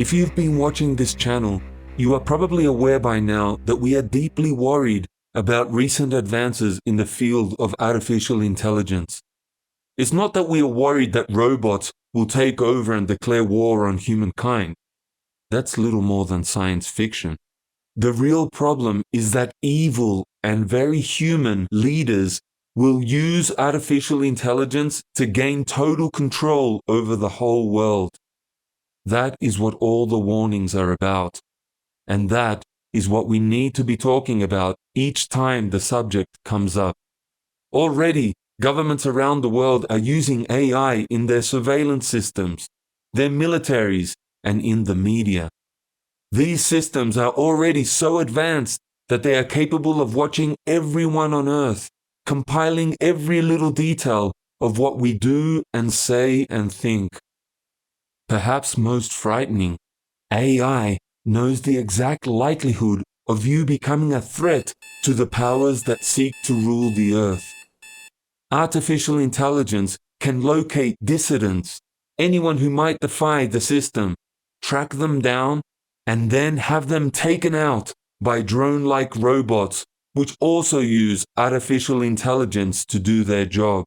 If you've been watching this channel, you are probably aware by now that we are deeply worried about recent advances in the field of artificial intelligence. It's not that we are worried that robots will take over and declare war on humankind. That's little more than science fiction. The real problem is that evil and very human leaders will use artificial intelligence to gain total control over the whole world. That is what all the warnings are about. And that is what we need to be talking about each time the subject comes up. Already, governments around the world are using AI in their surveillance systems, their militaries, and in the media. These systems are already so advanced that they are capable of watching everyone on Earth, compiling every little detail of what we do and say and think. Perhaps most frightening, AI knows the exact likelihood of you becoming a threat to the powers that seek to rule the Earth. Artificial intelligence can locate dissidents, anyone who might defy the system, track them down, and then have them taken out by drone-like robots, which also use artificial intelligence to do their job.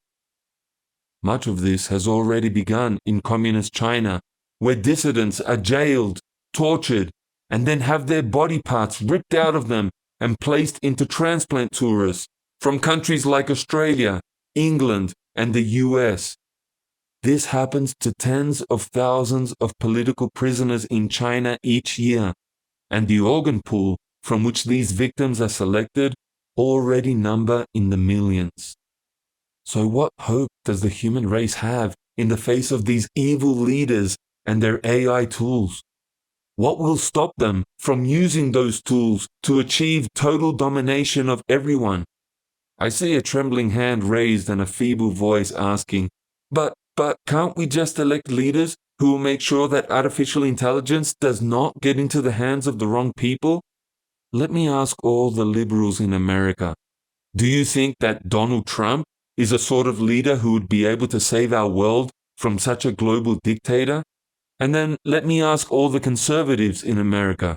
Much of this has already begun in communist China, where dissidents are jailed, tortured, and then have their body parts ripped out of them and placed into transplant tourists from countries like Australia, England, and the US. This happens to tens of thousands of political prisoners in China each year, and the organ pool from which these victims are selected already number in the millions. So what hope does the human race have in the face of these evil leaders and their AI tools? What will stop them from using those tools to achieve total domination of everyone? I see a trembling hand raised and a feeble voice asking, But can't we just elect leaders who will make sure that artificial intelligence does not get into the hands of the wrong people? Let me ask all the liberals in America. Do you think that Donald Trump is a sort of leader who would be able to save our world from such a global dictator? And then let me ask all the conservatives in America.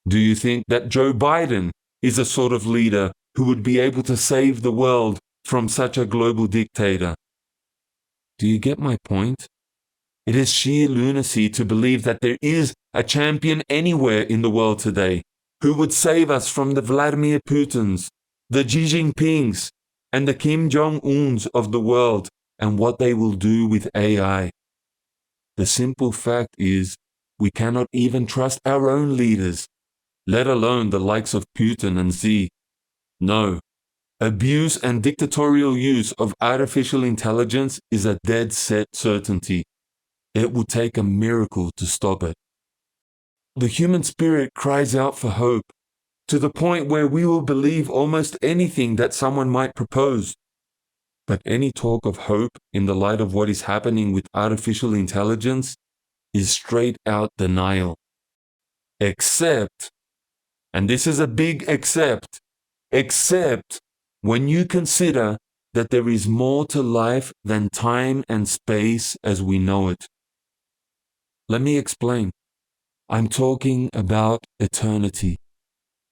Do you think that Joe Biden is a sort of leader who would be able to save the world from such a global dictator? Do you get my point? It is sheer lunacy to believe that there is a champion anywhere in the world today who would save us from the Vladimir Putins, the Xi Jinpings, and the Kim Jong-uns of the world and what they will do with AI. The simple fact is, we cannot even trust our own leaders, let alone the likes of Putin and Xi. No. Abuse and dictatorial use of artificial intelligence is a dead set certainty. It will take a miracle to stop it. The human spirit cries out for hope, to the point where we will believe almost anything that someone might propose. But any talk of hope in the light of what is happening with artificial intelligence is straight out denial. Except, and this is a big except when you consider that there is more to life than time and space as we know it. Let me explain. I'm talking about eternity.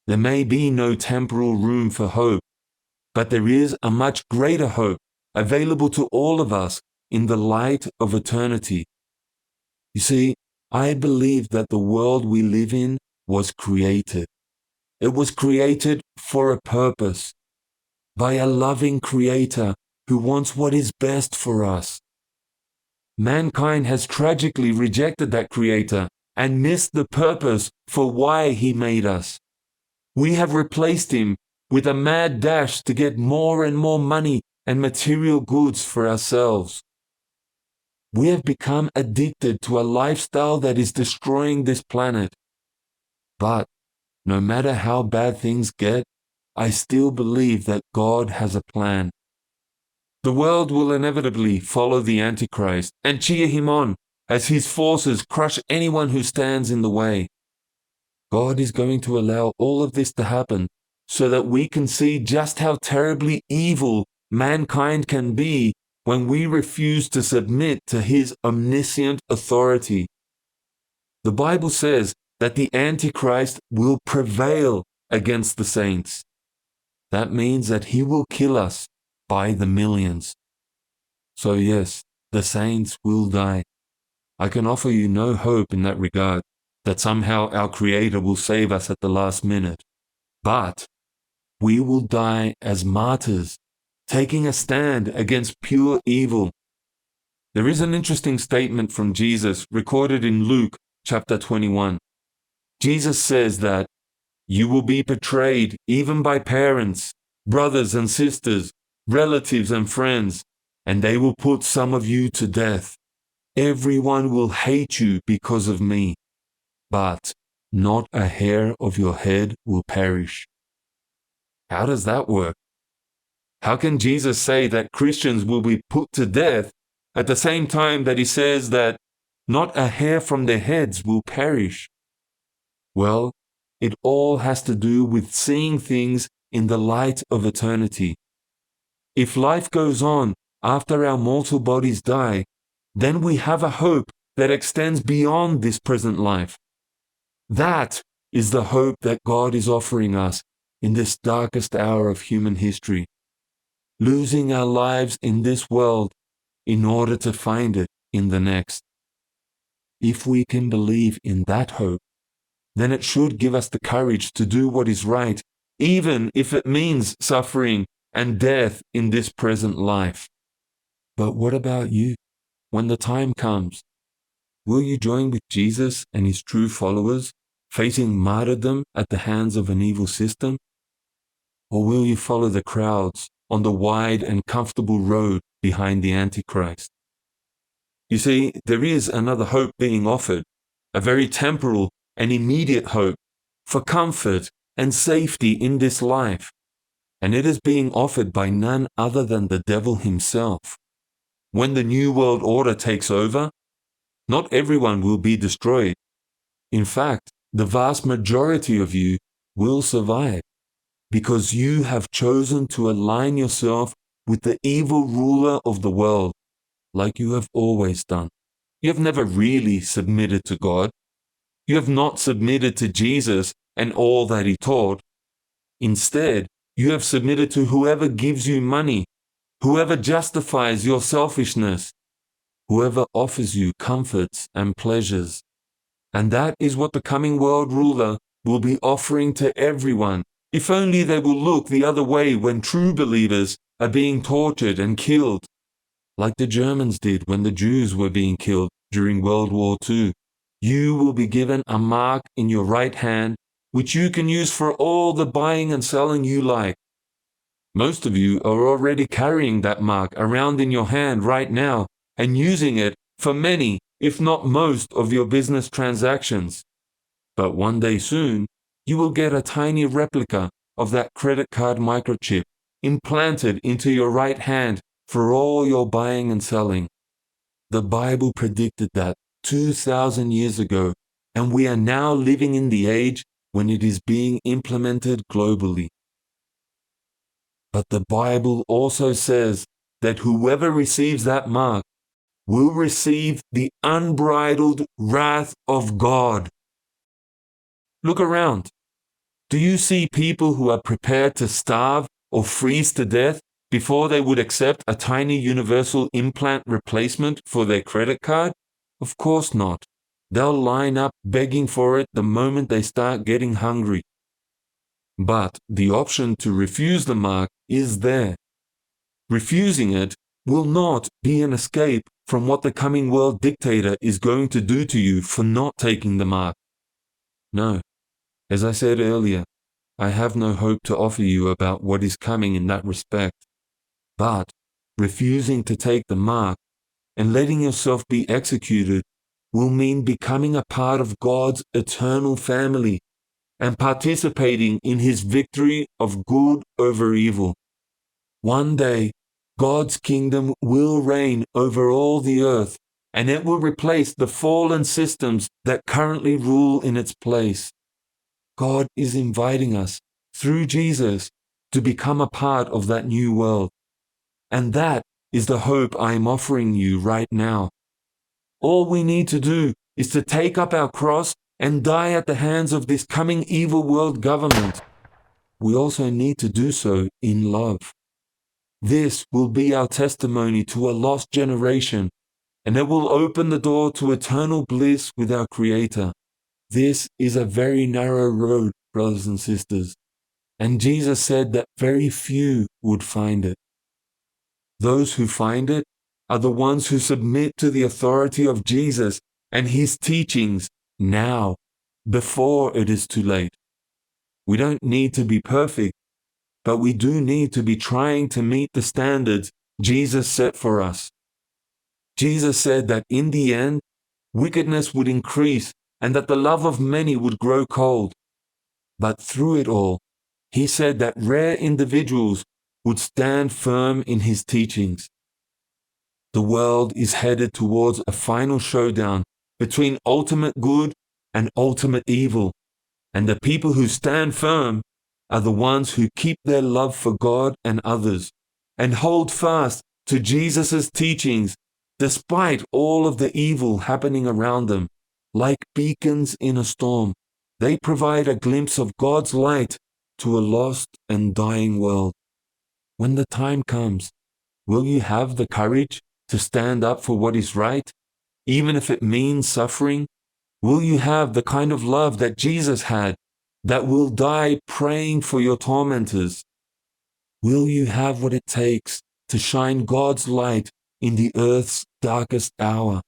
There may be no temporal room for hope, but there is a much greater hope available to all of us in the light of eternity. You see, I believe that the world we live in was created. It was created for a purpose, by a loving creator who wants what is best for us. Mankind has tragically rejected that creator and missed the purpose for why he made us. We have replaced him with a mad dash to get more and more money and material goods for ourselves. We have become addicted to a lifestyle that is destroying this planet. But no matter how bad things get, I still believe that God has a plan. The world will inevitably follow the Antichrist and cheer him on as his forces crush anyone who stands in the way. God is going to allow all of this to happen so that we can see just how terribly evil mankind can be when we refuse to submit to his omniscient authority. The Bible says that the Antichrist will prevail against the saints. That means that he will kill us by the millions. So yes, the saints will die. I can offer you no hope in that regard, that somehow our Creator will save us at the last minute. But we will die as martyrs, taking a stand against pure evil. There is an interesting statement from Jesus recorded in Luke chapter 21. Jesus says that you will be betrayed even by parents, brothers and sisters, relatives and friends, and they will put some of you to death. Everyone will hate you because of me, but not a hair of your head will perish. How does that work? How can Jesus say that Christians will be put to death at the same time that he says that not a hair from their heads will perish? Well, it all has to do with seeing things in the light of eternity. If life goes on after our mortal bodies die, then we have a hope that extends beyond this present life. That is the hope that God is offering us in this darkest hour of human history. Losing our lives in this world in order to find it in the next. If we can believe in that hope, then it should give us the courage to do what is right, even if it means suffering and death in this present life. But what about you? When the time comes, will you join with Jesus and his true followers, facing martyrdom at the hands of an evil system? Or will you follow the crowds on the wide and comfortable road behind the Antichrist? You see, there is another hope being offered, a very temporal and immediate hope for comfort and safety in this life, and it is being offered by none other than the devil himself. When the New World Order takes over, not everyone will be destroyed. In fact, the vast majority of you will survive, because you have chosen to align yourself with the evil ruler of the world, like you have always done. You have never really submitted to God. You have not submitted to Jesus and all that he taught. Instead, you have submitted to whoever gives you money, whoever justifies your selfishness, whoever offers you comforts and pleasures. And that is what the coming world ruler will be offering to everyone, if only they will look the other way when true believers are being tortured and killed, like the Germans did when the Jews were being killed during World War II. You will be given a mark in your right hand, which you can use for all the buying and selling you like. Most of you are already carrying that mark around in your hand right now and using it for many, if not most, of your business transactions. But one day soon, you will get a tiny replica of that credit card microchip implanted into your right hand for all your buying and selling. The Bible predicted that 2,000 years ago, and we are now living in the age when it is being implemented globally. But the Bible also says that whoever receives that mark will receive the unbridled wrath of God. Look around. Do you see people who are prepared to starve or freeze to death before they would accept a tiny universal implant replacement for their credit card? Of course not. They'll line up begging for it the moment they start getting hungry. But the option to refuse the mark is there. Refusing it will not be an escape from what the coming world dictator is going to do to you for not taking the mark. No. As I said earlier, I have no hope to offer you about what is coming in that respect. But refusing to take the mark and letting yourself be executed will mean becoming a part of God's eternal family and participating in his victory of good over evil. One day, God's kingdom will reign over all the earth, and it will replace the fallen systems that currently rule in its place. God is inviting us, through Jesus, to become a part of that new world. And that is the hope I am offering you right now. All we need to do is to take up our cross and die at the hands of this coming evil world government, we also need to do so in love. This will be our testimony to a lost generation, and it will open the door to eternal bliss with our Creator. This is a very narrow road, brothers and sisters, and Jesus said that very few would find it. Those who find it are the ones who submit to the authority of Jesus and His teachings now, before it is too late. We don't need to be perfect, but we do need to be trying to meet the standards Jesus set for us. Jesus said that in the end, wickedness would increase and that the love of many would grow cold. But through it all, He said that rare individuals would stand firm in His teachings. The world is headed towards a final showdown between ultimate good and ultimate evil, and the people who stand firm are the ones who keep their love for God and others and hold fast to Jesus' teachings despite all of the evil happening around them. Like beacons in a storm, they provide a glimpse of God's light to a lost and dying world. When the time comes, will you have the courage to stand up for what is right, even if it means suffering? Will you have the kind of love that Jesus had, that will die praying for your tormentors? Will you have what it takes to shine God's light in the earth's darkest hour?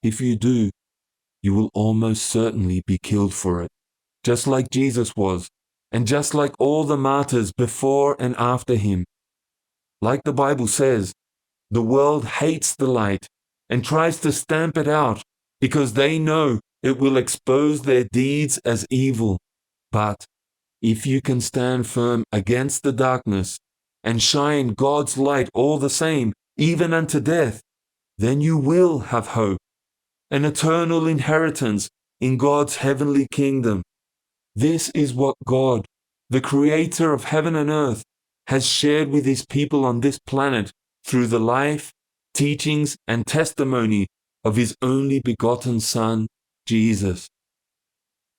If you do, you will almost certainly be killed for it, just like Jesus was, and just like all the martyrs before and after him. Like the Bible says, the world hates the light and tries to stamp it out because they know it will expose their deeds as evil. But if you can stand firm against the darkness and shine God's light all the same, even unto death, then you will have hope, an eternal inheritance in God's heavenly kingdom. This is what God, the Creator of heaven and earth, has shared with His people on this planet through the life, teachings, and testimony of His only begotten Son, Jesus.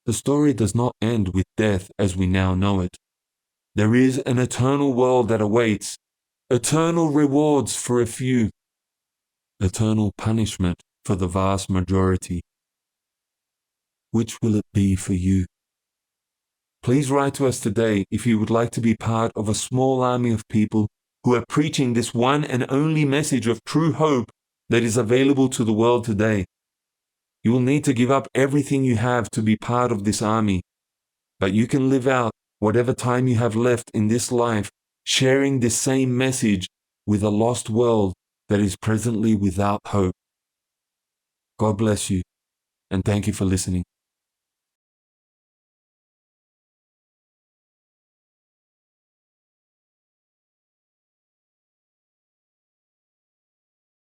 The story does not end with death as we now know it. There is an eternal world that awaits, eternal rewards for a few, eternal punishment for the vast majority. Which will it be for you? Please write to us today if you would like to be part of a small army of people who are preaching this one and only message of true hope that is available to the world today. You will need to give up everything you have to be part of this army, but you can live out whatever time you have left in this life sharing this same message with a lost world that is presently without hope. God bless you, and thank you for listening.